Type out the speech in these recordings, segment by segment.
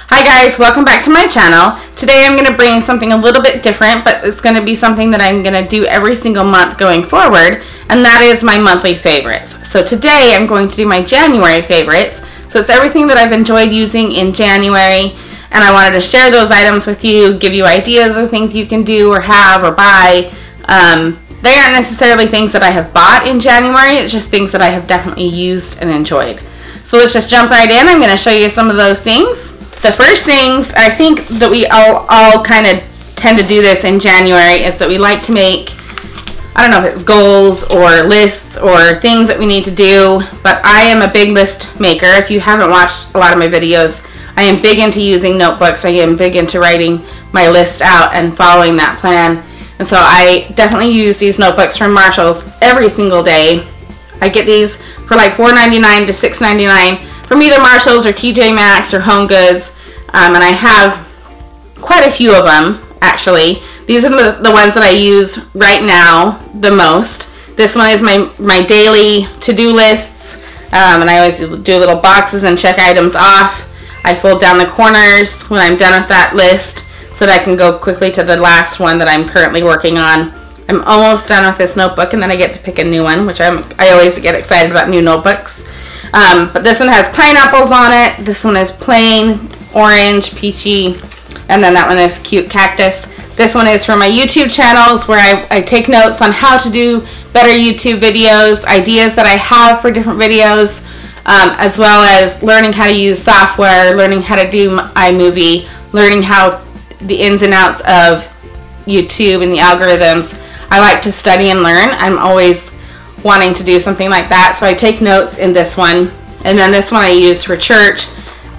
Hi guys, welcome back to my channel. Today I'm going to bring something a little bit different, but it's going to be something that I'm going to do every single month going forward, and that is my monthly favorites. So today I'm going to do my January favorites. So it's everything that I've enjoyed using in January, and I wanted to share those items with you, give you ideas of things you can do or have or buy. They aren't necessarily things that I have bought in January, it's just things that I have definitely used and enjoyed. So let's just jump right in. I'm going to show you some of those things. The first things, I think that we all kind of tend to do this in January, is that we like to make, I don't know if it's goals or lists or things that we need to do, but I am a big list maker. If you haven't watched a lot of my videos, I am big into using notebooks. I am big into writing my list out and following that plan. And so I definitely use these notebooks from Marshall's every single day. I get these for like $4.99 to $6.99 from either Marshall's or TJ Maxx or Home Goods, and I have quite a few of them actually. These are the ones that I use right now the most. This one is my daily to-do lists, and I always do little boxes and check items off. I fold down the corners when I'm done with that list so that I can go quickly to the last one that I'm currently working on. I'm almost done with this notebook, and then I get to pick a new one, which I always get excited about new notebooks. But this one has pineapples on it. This one is plain orange, peachy, and then that one is cute cactus. This one is for my YouTube channels, where I take notes on how to do better YouTube videos, ideas that I have for different videos, as well as learning how to use software, learning how to do iMovie, learning how the ins and outs of YouTube and the algorithms. I like to study and learn. I'm always wanting to do something like that, so I take notes in this one, and then this one I use for church,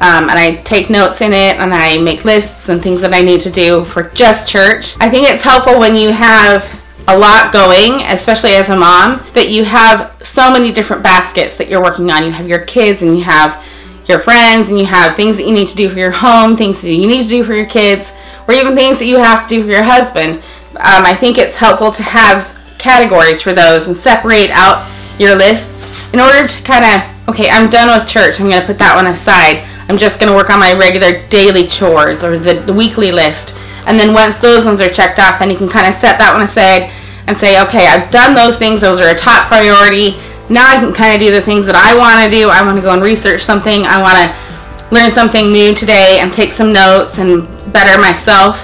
and I take notes in it, and I make lists and things that I need to do for just church. I think it's helpful when you have a lot going, especially as a mom, that you have so many different baskets that you're working on. You have your kids, and you have your friends, and you have things that you need to do for your home, things that you need to do for your kids, or even things that you have to do for your husband. I think it's helpful to have categories for those and separate out your lists in order to kind of, okay, I'm done with church, I'm going to put that one aside. I'm just going to work on my regular daily chores or the weekly list. And then once those ones are checked off, then you can kind of set that one aside and say, okay, I've done those things, those are a top priority. Now I can kind of do the things that I want to do. I want to go and research something. I want to learn something new today and take some notes and better myself.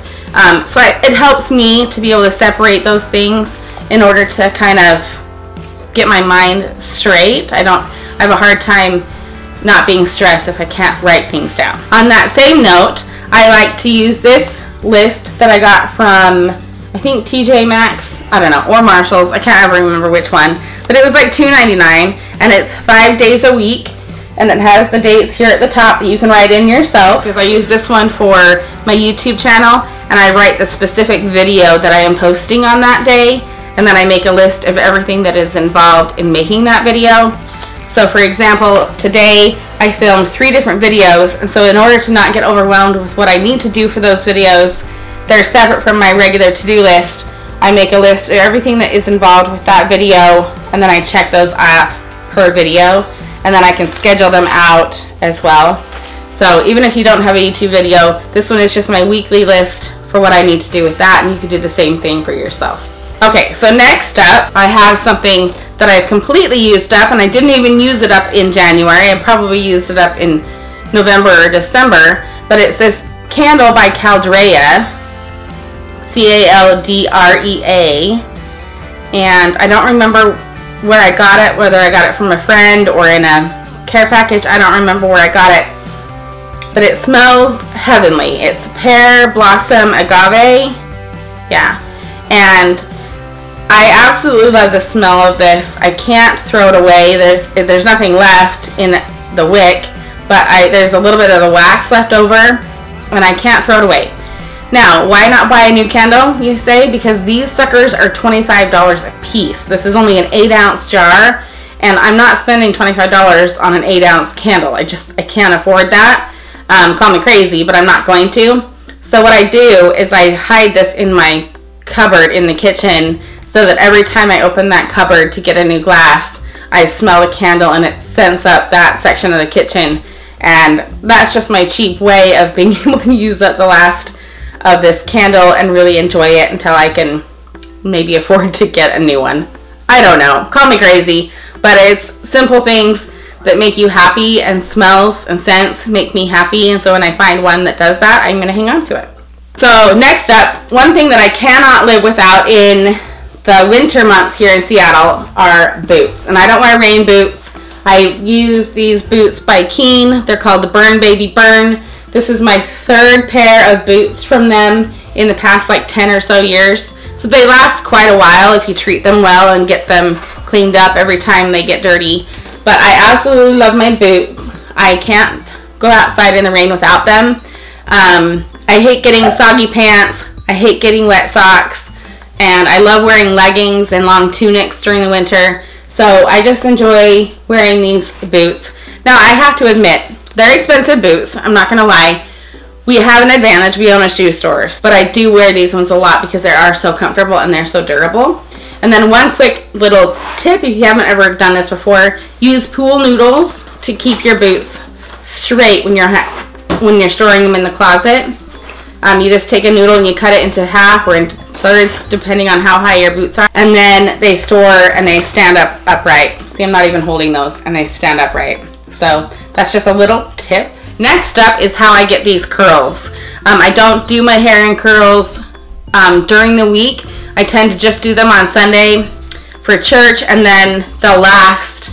So it helps me to be able to separate those things in order to kind of get my mind straight. I have a hard time not being stressed if I can't write things down. On that same note, I like to use this list that I got from, I think, TJ Maxx, I don't know, or Marshall's, I can't ever remember which one, but it was like $2.99, and it's 5 days a week, and it has the dates here at the top that you can write in yourself, because I use this one for my YouTube channel, and I write the specific video that I am posting on that day, and then I make a list of everything that is involved in making that video. So for example, today I filmed 3 different videos, and so in order to not get overwhelmed with what I need to do for those videos, they're separate from my regular to-do list. I make a list of everything that is involved with that video, and then I check those off per video, and then I can schedule them out as well. So even if you don't have a YouTube video, this one is just my weekly list for what I need to do with that, and you can do the same thing for yourself. Okay, so next up, I have something that I've completely used up, and I didn't even use it up in January. I probably used it up in November or December, but it's this candle by Caldrea, C-A-L-D-R-E-A, and I don't remember where I got it, whether I got it from a friend or in a care package. I don't remember where I got it, but it smells heavenly. It's pear blossom agave, yeah, and I absolutely love the smell of this. I can't throw it away. There's nothing left in the wick, but there's a little bit of the wax left over, and I can't throw it away. Now, why not buy a new candle, you say? Because these suckers are $25 a piece. This is only an 8-ounce jar, and I'm not spending $25 on an 8-ounce candle. I can't afford that. Call me crazy, but I'm not going to. So what I do is I hide this in my cupboard in the kitchen, so that every time I open that cupboard to get a new glass, I smell a candle and it scents up that section of the kitchen, And that's just my cheap way of being able to use up the last of this candle and really enjoy it until I can maybe afford to get a new one. I don't know, call me crazy, but it's simple things that make you happy, and smells and scents make me happy, and so when I find one that does that, I'm going to hang on to it. So next up, one thing that I cannot live without in the winter months here in Seattle are boots. And I don't wear rain boots. I use these boots by Keen. They're called the Burn Baby Burn. This is my third pair of boots from them in the past like 10 or so years. So they last quite a while if you treat them well and get them cleaned up every time they get dirty. But I absolutely love my boots. I can't go outside in the rain without them. I hate getting soggy pants. I hate getting wet socks. And I love wearing leggings and long tunics during the winter. So I just enjoy wearing these boots. Now I have to admit, they're expensive boots. I'm not going to lie. We have an advantage. We own a shoe store. But I do wear these ones a lot because they are so comfortable and they're so durable. And then one quick little tip, if you haven't ever done this before, use pool noodles to keep your boots straight when you're storing them in the closet. You just take a noodle and you cut it into half or into thirds depending on how high your boots are, and then they store and they stand up upright. See, I'm not even holding those, and they stand upright. So that's just a little tip. Next up is how I get these curls. I don't do my hair in curls during the week. I tend to just do them on Sunday for church, and then they'll last.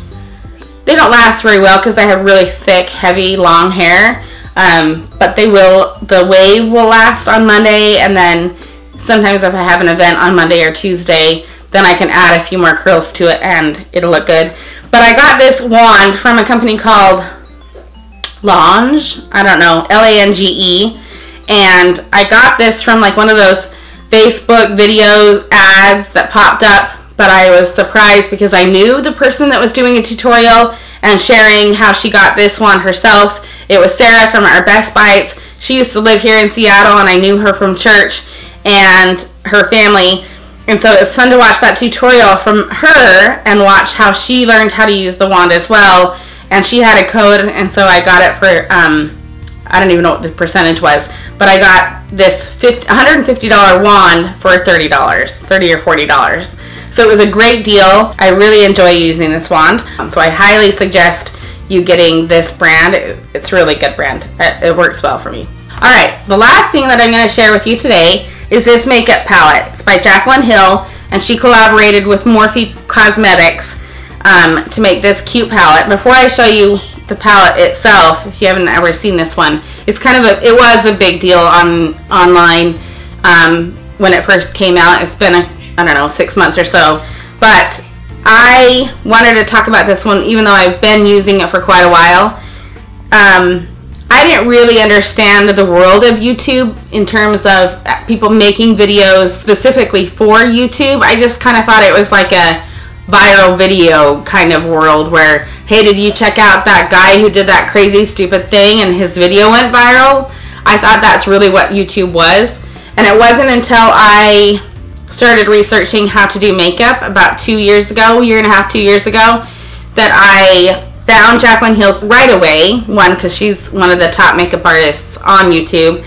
They don't last very well because I have really thick, heavy, long hair. But the wave will last on Monday, and then sometimes if I have an event on Monday or Tuesday, then I can add a few more curls to it and it'll look good. But I got this wand from a company called Lange, I don't know, Lange, and I got this from like one of those Facebook videos ads that popped up, but I was surprised because I knew the person that was doing a tutorial and sharing how she got this wand herself. It was Sarah from our Best Bites. She used to live here in Seattle, and I knew her from church and her family, and so it was fun to watch that tutorial from her and watch how she learned how to use the wand as well. And she had a code, and so I got it for I don't even know what the percentage was, but I got this $150 wand for $30 or $40. So it was a great deal. I really enjoy using this wand, so I highly suggest you getting this brand. It's a really good brand. It works well for me. Alright, the last thing that I'm going to share with you today is this makeup palette. It's by Jaclyn Hill, and she collaborated with Morphe Cosmetics to make this cute palette. Before I show you the palette itself, if you haven't ever seen this one, it's kind of it was a big deal online when it first came out. It's been, I don't know, 6 months or so. But I wanted to talk about this one even though I've been using it for quite a while. I didn't really understand the world of YouTube in terms of people making videos specifically for YouTube. I just kind of thought it was like a viral video kind of world where, hey, did you check out that guy who did that crazy stupid thing and his video went viral? I thought that's really what YouTube was. And it wasn't until I started researching how to do makeup about 2 years ago, year and a half, 2 years ago, that I found Jaclyn Hill's right away. One, because she's one of the top makeup artists on YouTube,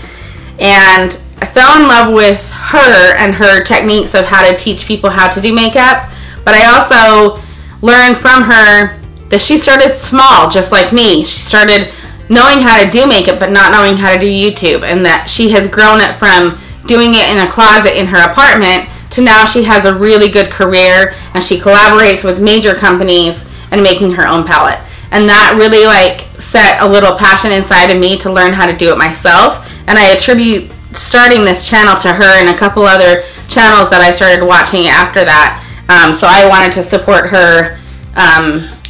and I fell in love with her and her techniques of how to teach people how to do makeup. But I also learned from her that she started small, just like me. She started knowing how to do makeup but not knowing how to do YouTube, and that she has grown it from doing it in a closet in her apartment to now she has a really good career, and she collaborates with major companies and making her own palette. And that really like set a little passion inside of me to learn how to do it myself. And I attribute starting this channel to her and a couple other channels that I started watching after that. So I wanted to support her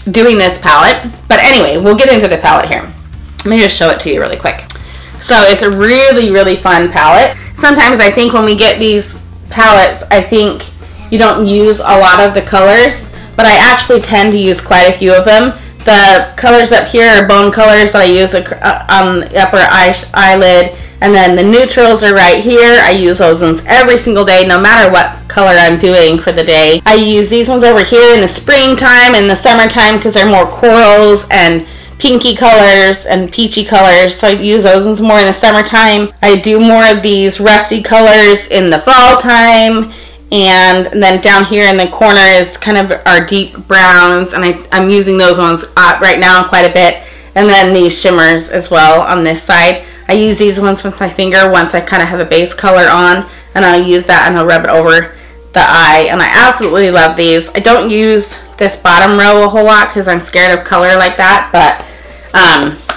doing this palette. But anyway, we'll get into the palette here. Let me just show it to you really quick. So it's a really, really fun palette. Sometimes I think when we get these palettes, I think you don't use a lot of the colors, but I actually tend to use quite a few of them. The colors up here are bone colors that I use on the upper eyelid, and then the neutrals are right here. I use those ones every single day, no matter what color I'm doing for the day. I use these ones over here in the springtime and the summertime because they're more corals and pinky colors and peachy colors, so I use those more in the summertime. I do more of these rusty colors in the fall time, and then down here in the corner is kind of our deep browns, and I'm using those ones right now quite a bit, and then these shimmers as well on this side. I use these ones with my finger once I kind of have a base color on, and I'll use that and I'll rub it over the eye, and I absolutely love these. I don't use this bottom row a whole lot because I'm scared of color like that, but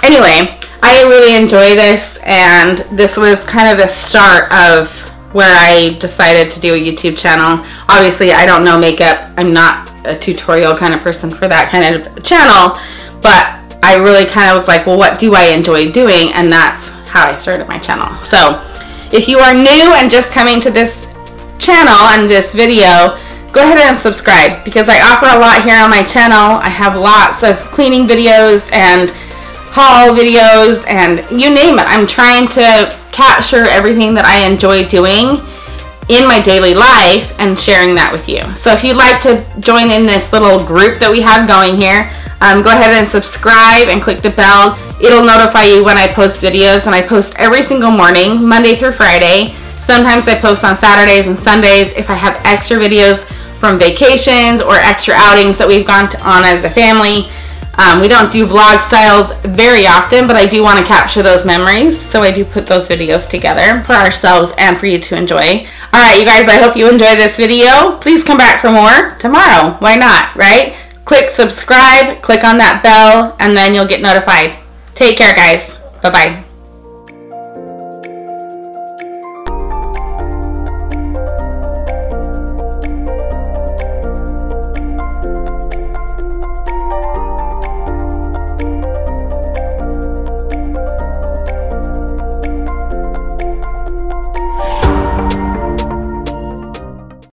anyway, I really enjoy this, and this was kind of the start of where I decided to do a YouTube channel. Obviously, I don't know makeup. I'm not a tutorial kind of person for that kind of channel, but I really kind of was like, well, what do I enjoy doing? And that's how I started my channel. So if you are new and just coming to this channel and this video, go ahead and subscribe, because I offer a lot here on my channel. I have lots of cleaning videos and haul videos and you name it. I'm trying to capture everything that I enjoy doing in my daily life and sharing that with you. So if you'd like to join in this little group that we have going here, go ahead and subscribe and click the bell. It'll notify you when I post videos, and I post every single morning, Monday through Friday. Sometimes I post on Saturdays and Sundays if I have extra videos from vacations or extra outings that we've gone on as a family. We don't do vlog styles very often, but I do want to capture those memories, so I do put those videos together for ourselves and for you to enjoy. Alright, you guys, I hope you enjoy this video. Please come back for more tomorrow. Why not, right? Click subscribe, click on that bell, and then you'll get notified. Take care, guys. Bye-bye.